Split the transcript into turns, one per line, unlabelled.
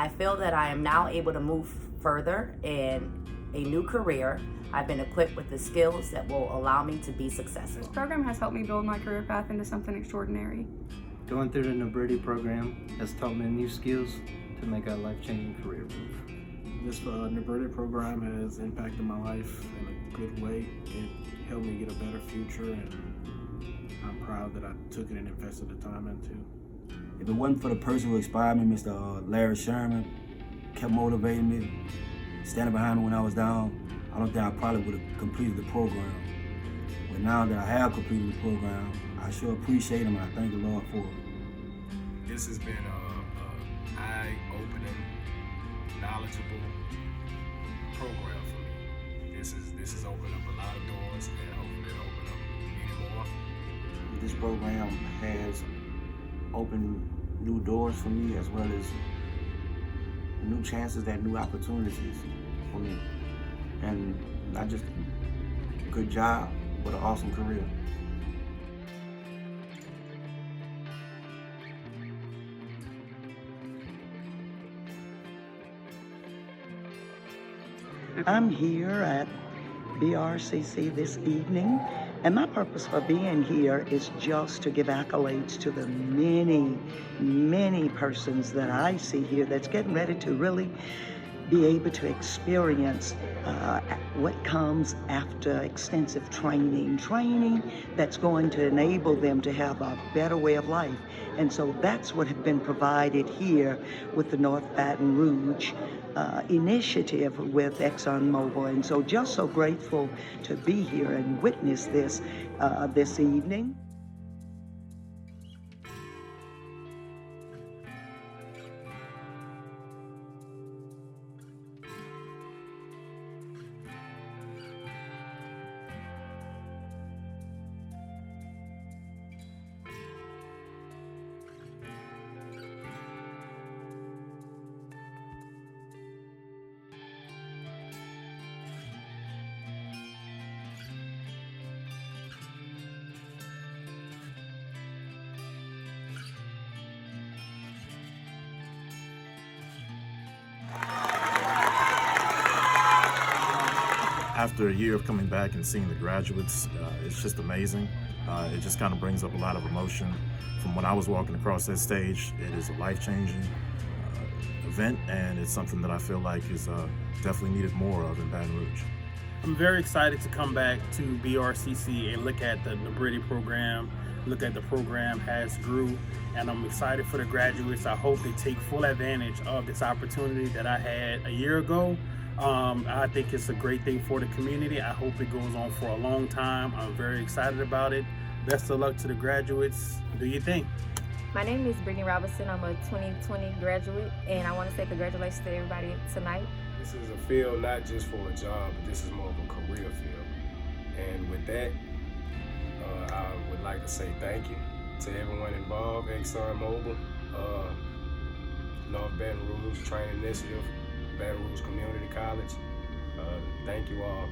I feel that I am now able to move further in a new career. I've been equipped with the skills that will allow me to be successful.
This program has helped me build my career path into something extraordinary.
Going through the NBRITI program has taught me new skills to make a life-changing career move.
This NBRITI program has impacted my life in a good way. It helped me get a better future, and I'm proud that I took it and invested the time into.
If it wasn't for the person who inspired me, Mr. Larry Sherman, kept motivating me, standing behind me when I was down, I don't think I probably would have completed the program. But now that I have completed the program, I sure appreciate him, and I thank the Lord for it.
This has been a eye-opening, knowledgeable program for me. This has opened up a lot of doors, and hopefully it'll open up many more.
This program has opened new doors for me, as well as new chances and new opportunities for me. And not just a good job, but an awesome career.
I'm here at BRCC this evening, and my purpose for being here is just to give accolades to the many, many persons that I see here that's getting ready to really be able to experience what comes after extensive training that's going to enable them to have a better way of life. And so that's what has been provided here with the North Baton Rouge initiative with ExxonMobil. And so just so grateful to be here and witness this this evening.
After a year of coming back and seeing the graduates, it's just amazing. It just kind of brings up a lot of emotion from when I was walking across that stage. It is a life-changing event, and it's something that I feel like is definitely needed more of in Baton Rouge.
I'm very excited to come back to BRCC and look at the NBRITI program, look at the program has grew, and I'm excited for the graduates. I hope they take full advantage of this opportunity that I had a year ago. I think it's a great thing for the community. I hope it goes on for a long time. I'm very excited about it. Best of luck to the graduates. Do your thing.
My name is Brittany Robinson. I'm a 2020 graduate, and I want to say congratulations to everybody tonight.
This is a field not just for a job, but this is more of a career field. And with that, I would like to say thank you to everyone involved, ExxonMobil, North Baton Rouge Training Initiative, Baton Rouge Community College. Thank you all.